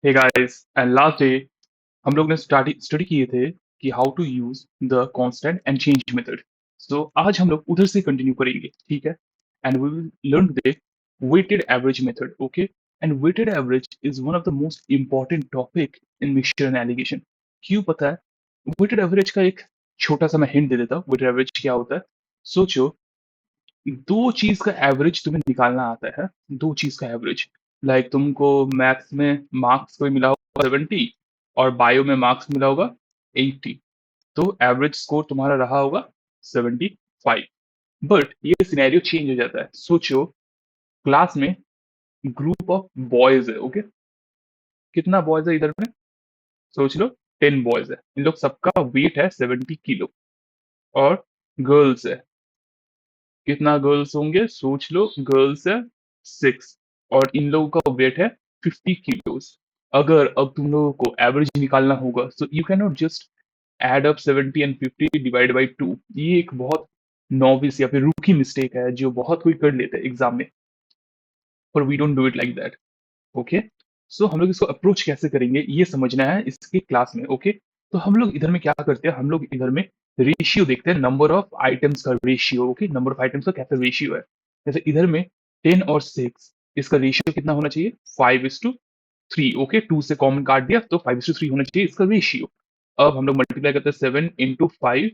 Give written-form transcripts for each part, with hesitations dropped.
Hey guys and last day हम लोग ने स्टडी किए थे कि how to use the constant and change method. So आज हम लोग उधर से कंटिन्यू करेंगे, ठीक है। And we will learn today weighted average method, okay. And weighted average is one of the most important topic in mixture and alligation. क्यों पता है? वेटेड एवरेज का एक छोटा सा मैं हिंट दे देता हूँ। वेटेड एवरेज क्या होता है? सोचो, दो चीज का एवरेज तुम्हें निकालना आता है। दो चीज का एवरेज, लाइक तुमको मैथ्स में मार्क्स कोई मिला होगा 70 और बायो में मार्क्स मिला होगा 80, तो एवरेज स्कोर तुम्हारा रहा होगा 75। बट ये सिनेरियो चेंज हो जाता है। सोचो, क्लास में ग्रुप ऑफ बॉयज है, ओके। कितना बॉयज है इधर में? सोच लो, 10 बॉयज है। इन लोग सबका वेट है 70 किलो। और गर्ल्स है, कितना गर्ल्स होंगे? सोच लो, गर्ल्स है 6 और इन लोगों का वेट है 50 किलोज। अगर अब तुम लोगों को एवरेज निकालना होगा, so you can not just add up 70 and 50 divide by 2। ये एक बहुत नॉविस या फिर रूकी मिस्टेक है जो बहुत कोई कर लेते हैं एग्जाम में, पर we don't do it like that, okay. So हम लोग इसको अप्रोच कैसे करेंगे ये समझना है इसके क्लास में, ओके। तो हम लोग इधर में क्या करते हैं, हम लोग इधर में रेशियो देखते हैं, नंबर ऑफ आइटम्स का ratio, okay. Number of items का कैसे रेशियो है? जैसे इधर में 10 और 6, इसका रेशियो कितना होना चाहिए? 5:3, ओके। 2 से कॉमन काट दिया तो 5:3 होना चाहिए इसका रेशियो। अब हम लोग मल्टीप्लाई करते हैं 7 into 5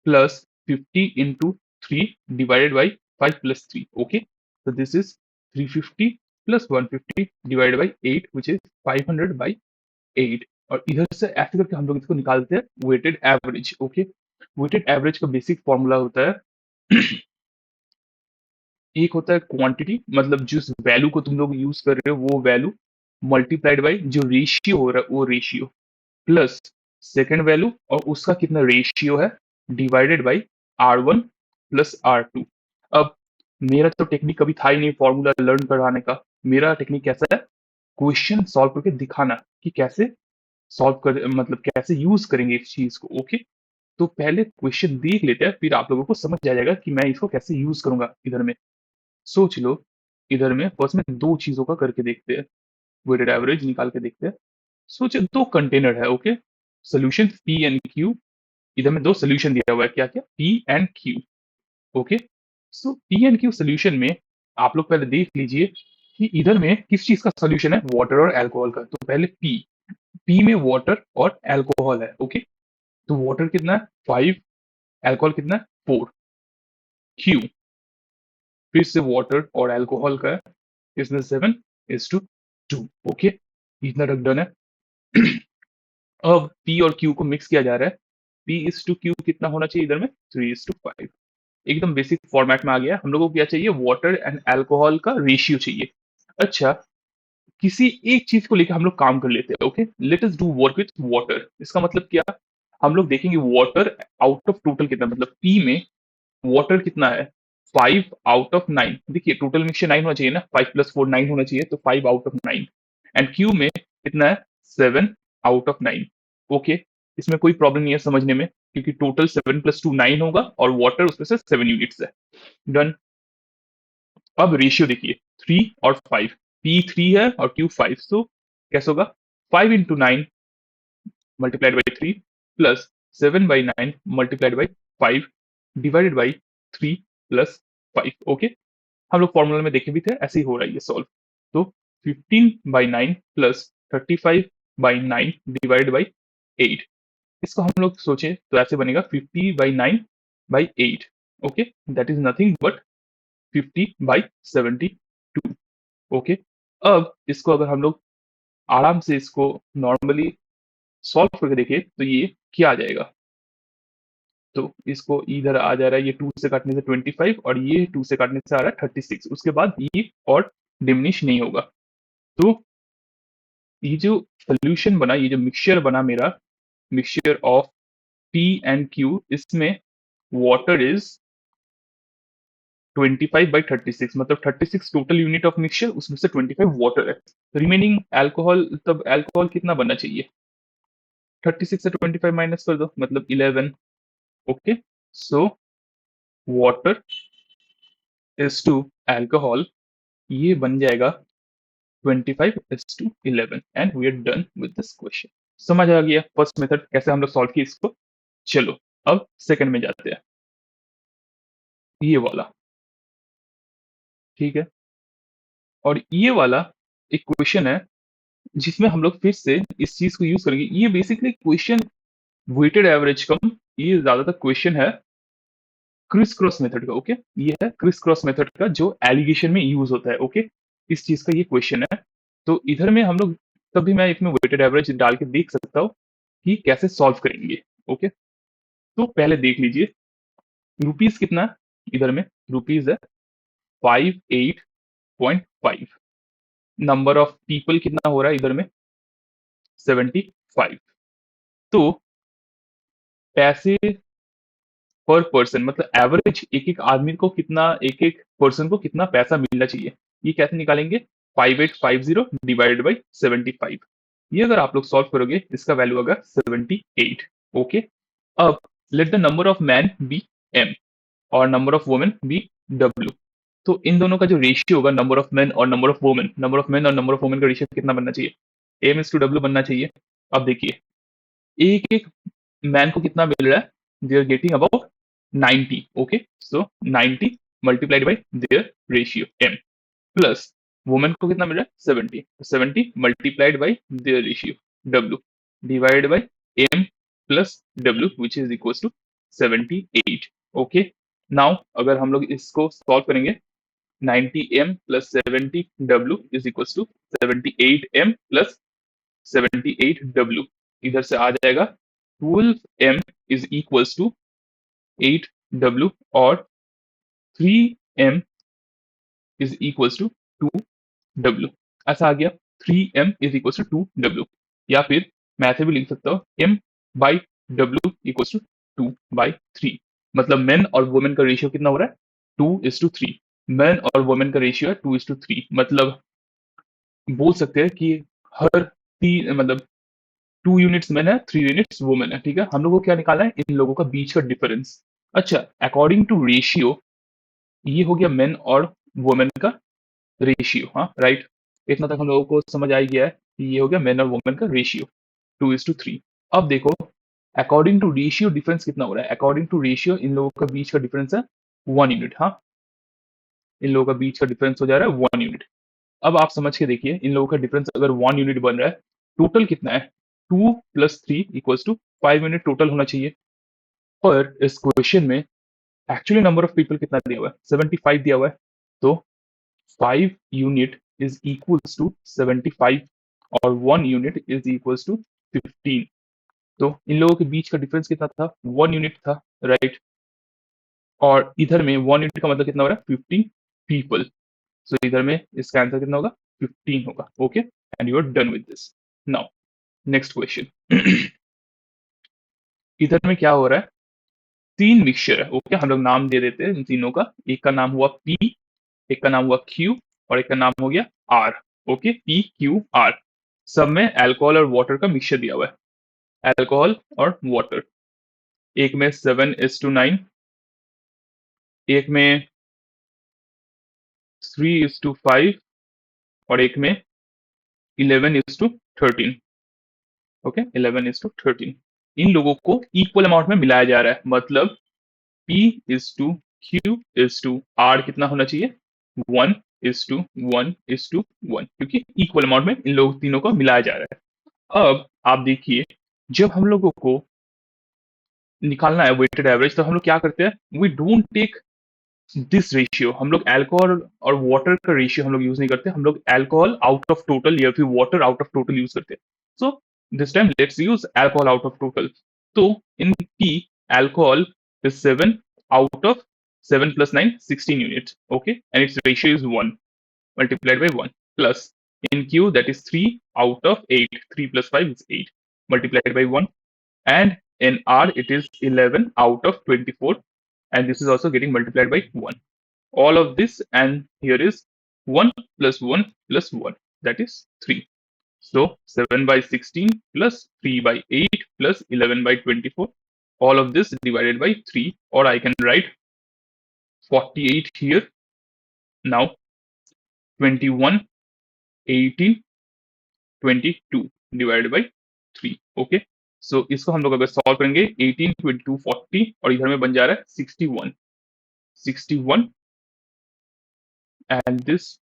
plus 50 into 3 divided by 5 + 3, okay. So this is 350 plus 150 divided by 8 which is 500/8। और इधर से ऐसे करके हम लोग इसको निकालते हैं weighted average, okay. Weighted average का बेसिक फॉर्मूला होता है एक होता है क्वांटिटी, मतलब जिस वैल्यू को तुम लोग यूज कर रहे हो वो वैल्यू मल्टीप्लाइड बाई जो रेशियो हो रहा है वो रेशियो, प्लस सेकेंड वैल्यू और उसका कितना रेशियो है divided by R1 plus R2। अब मेरा तो टेक्निक कभी था ही नहीं फॉर्मूला लर्न कराने का। मेरा टेक्निक कैसा है? क्वेश्चन सॉल्व करके दिखाना कि कैसे सॉल्व कर, मतलब कैसे यूज करेंगे इस चीज को, ओके। तो पहले क्वेश्चन देख लेते हैं, फिर आप लोगों को समझ आ जाएगा कि मैं इसको कैसे यूज करूंगा इधर में। सोच लो, इधर में फर्स्ट में दो चीजों का करके देखते हैं, वेटेड एवरेज निकाल के देखते हैं। सोचिए, दो कंटेनर है, okay. Solution P and Q. इधर में दो सोल्यूशन दिया हुआ है, क्या क्या? P and Q, okay. So P and Q solution में आप लोग पहले देख लीजिए कि इधर में किस चीज का सोल्यूशन है, वाटर और अल्कोहल का। तो पहले पी, पी में वाटर और अल्कोहल है, ओके। तो वाटर कितना है? 5, अल्कोहल कितना है? 4। क्यू फिर से वाटर और अल्कोहल का है, इसमें 7:2, ओके। इतना तक डन है। अब पी और क्यू को मिक्स किया जा रहा है। P/Q कितना होना चाहिए इधर में? 3:5। एकदम बेसिक फॉर्मेट में आ गया। हम लोगों को क्या चाहिए? वाटर एंड अल्कोहल का रेशियो चाहिए। अच्छा, किसी एक चीज को लेकर हम लोग काम कर लेते हैं, okay. Let us do work with water. इसका मतलब क्या? हम लोग देखेंगे वाटर आउट ऑफ टोटल कितना, मतलब पी में वाटर कितना है? 5/9। देखिए, टोटल मिक्सचर 9 होना चाहिए ना, 5 + 4 9 होना चाहिए, तो 5/9। एंड क्यू में कितना है? 7/9, ओके। इसमें कोई प्रॉब्लम नहीं है समझने में, क्योंकि टोटल 7 + 2 9 होगा और वाटर उसमें से 7 यूनिट्स है। डन। अब रेशियो देखिए, 3 और 5। P 3 है और Q 5, तो कैसे होगा? 5 into 9 multiplied by 3 plus 7/9 multiplied by 5 divided by 3 plus 5, okay. हम लोग फॉर्मूला में देखे भी थे, ऐसे ही हो रहा है ये सॉल्व। तो 15/9 प्लस 35/9 डिवाइड बाई 8। इसको हम लोग सोचे तो ऐसे बनेगा 50/9/8, okay. That is nothing but 50/72, okay. अब इसको अगर हम लोग आराम से इसको नॉर्मली सॉल्व करके देखें तो ये क्या आ जाएगा? तो इसको इधर आ जा रहा है, ये 2 से काटने से 25 और ये 2 से काटने से आ रहा है 36। उसके बाद ये और डिमिनिश नहीं होगा। तो ये जो सोल्यूशन बना, ये जो मिक्सचर बना मेरा, mixture of P and Q, इसमें वाटर इज 25/36, मतलब 36 टोटल यूनिट ऑफ मिक्सचर, उसमें से 25 वाटर है। रिमेनिंग अल्कोहल, तब अल्कोहल कितना बनना चाहिए? 36 से 25 माइनस कर दो, मतलब 11, okay. So water is to alcohol, ये बन जाएगा 25:11 and we are done with this question. समझ आ गया फर्स्ट मेथड कैसे हम लोग सॉल्व किए इसको? चलो अब सेकंड में जाते हैं। ये वाला, ठीक है? और ये वाला एक क्वेश्चन है जिसमें हम लोग फिर से इस चीज को यूज करेंगे। ये बेसिकली क्वेश्चन वेटेड एवरेज कम, ये ज्यादातर क्वेश्चन है क्रिस क्रॉस मेथड का। ओके, ये है क्रिस क्रॉस मेथड का जो एलिगेशन में यूज होता है। ओके, इस चीज का ये क्वेश्चन है। तो इधर में हम लोग तभी मैं इसमें वेटेड एवरेज डाल के देख सकता हूँ कि कैसे सॉल्व करेंगे। ओके, तो पहले देख लीजिए रुपीज कितना है इधर में। रुपीज है 58.5। नंबर ऑफ पीपल कितना हो रहा है इधर में 75। तो पैसे पर पर्सन मतलब एवरेज एक एक आदमी को कितना, एक एक पर्सन को कितना पैसा मिलना चाहिए, ये कैसे निकालेंगे? 5850 डिवाइडेड बाई 75। ये अगर आप लोग सॉल्व करोगे इसका वैल्यू होगा 78। ओके, अब let the number of man B M और number of women B W. तो इन दोनों का जो रेशियो होगा नंबर ऑफ मैन और number of women, number of man और नंबर ऑफ वुमेन का रेशियो कितना बनना चाहिए? एम इज टू डब्ल्यू बनना चाहिए। अब देखिए एक एक मैन को कितना मिल रहा है? They are getting about 90। Okay, so 90 multiplied by their ratio M, plus women को कितना मिल रहा है 70, 70 multiplied by their ratio W divide by M plus W which is equal to 78। Okay, now अगर हम लोग इसको सॉल्व करेंगे 90m plus 70w is equal to 78m plus 78w, इधर से आ जाएगा 12m is equals to 8w और 3m is equals to 2w। ऐसा आ गया 3m is equals to 2w, या फिर मैं ऐसे भी लिख सकता हूँ m by w equals to 2/3। मतलब मेन और वुमेन का रेशियो कितना हो रहा है 2:3। मेन और वुमेन का रेशियो है 2:3। मतलब बोल सकते हैं कि हर तीन मतलब 2 यूनिट्स मैन है 3 यूनिट्स वुमेन है। ठीक है, हम लोग को क्या निकालना है? इन लोगों का बीच का डिफरेंस। अच्छा, अकॉर्डिंग टू रेशियो ये हो गया मेन और वुमेन का रेशियो। हाँ राइट, इतना तक हम लोगों को समझ आ ही गया है कि ये हो गया मेन और वुमेन का रेशियो 2:3। अब देखो अकॉर्डिंग टू रेशियो डिफरेंस कितना हो रहा है? अकॉर्डिंग टू रेशियो इन लोगों का बीच का डिफरेंस है 1 यूनिट। हाँ, इन लोगों का बीच का डिफरेंस हो जा रहा है 1 यूनिट। अब आप समझ के देखिए इन लोगों का डिफरेंस अगर 1 यूनिट बन रहा है, टोटल कितना है? 2 + 3 = 5 यूनिट टोटल होना चाहिए। पर इस क्वेश्चन में एक्चुअली नंबर ऑफ पीपल कितना दिया हुआ है? 75 दिया हुआ है। तो 5 यूनिट इज इक्वल्स टू 75 और 1 यूनिट इज इक्वल्स टू 15। तो इन लोगों के बीच का डिफरेंस कितना था? 1 यूनिट था, राइट। और इधर में 1 यूनिट का मतलब कितना हो रहा है? 15 पीपल। सो इधर में इसका आंसर कितना होगा? 15 होगा। Okay, and you are done with this. Now next question. इधर में क्या हो रहा है? तीन मिक्सचर है। ओके, हम लोग नाम दे देते हैं इन तीनों का। एक का नाम हुआ पी, एक का नाम हुआ क्यू और एक का नाम हो गया R. Okay, P Q R, सब में अल्कोहल और वाटर का मिक्सचर दिया हुआ है। अल्कोहल और वाटर, एक में 7:9, एक में 3:5 और एक में 11:13। ओके, 11:13। इन लोगों को इक्वल अमाउंट में मिलाया जा रहा है। मतलब P is to Q is to R कितना होना चाहिए? 1:1:1, क्योंकि इक्वल अमाउंट में इन लोग तीनों को मिलाया जा रहा है। अब आप देखिए जब हम लोगों को निकालना है वेटेड एवरेज तो हम लोग क्या करते हैं? We don't take this ratio. हम लोग अल्कोहल और वाटर का रेशियो हम लोग यूज नहीं करते, हम लोग अल्कोहल आउट ऑफ टोटल या फिर water out of total use करते हैं। So this time let's use alcohol out of total. तो in P alcohol is 7 out of 7 plus 9 16 units. Okay, and its ratio is 1 multiplied by 1, plus in Q that is 3 out of 8, 3 plus 5 is 8 multiplied by 1, and in R it is 11 out of 24, and this is also getting multiplied by 1. All of this, and here is 1 plus 1 plus 1, that is 3. So 7 by 16 plus 3 by 8 plus 11 by 24, all of this divided by 3, or I can write 48 here. Now 21 1822 divided by 3। Okay, so इसको हम लोग अगर solve करेंगे 18, 22, 40 और इधर में बन जा रहा है 61 and this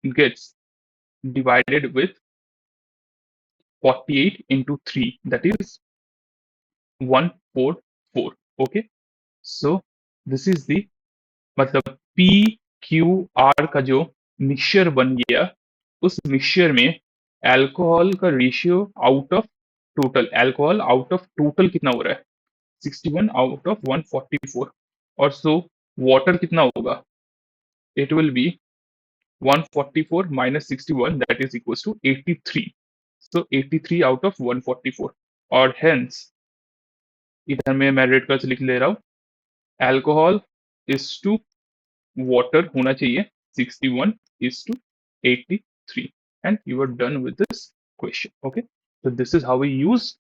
gets divided with 48 into 3, that is 144। Okay, so this is the मतलब पी क्यू आर का जो मिक्सचर बन गया, उस मिक्सचर में अल्कोहल का ratio out of total, alcohol out of total कितना हो रहा है 61 आउट ऑफ 144। और सो वाटर कितना होगा, it will be 144 minus 61, that is equals to 83। so 83 out of 144। और hence इधर में मैं रेड कलर से लिख ले रहा हूँ, अल्कोहल इज टू वाटर होना चाहिए 61 is to 83। and you are done with this question। okay, so this is how we use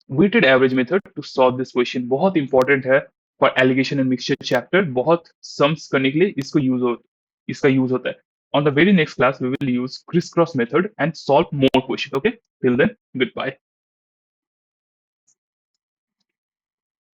weighted average method to solve this question। बहुत इंपॉर्टेंट है for alligation and mixture chapter, बहुत sums करने के लिए इसका use होता है। On the very next class we will use crisscross method and solve more questions। okay, till then, goodbye।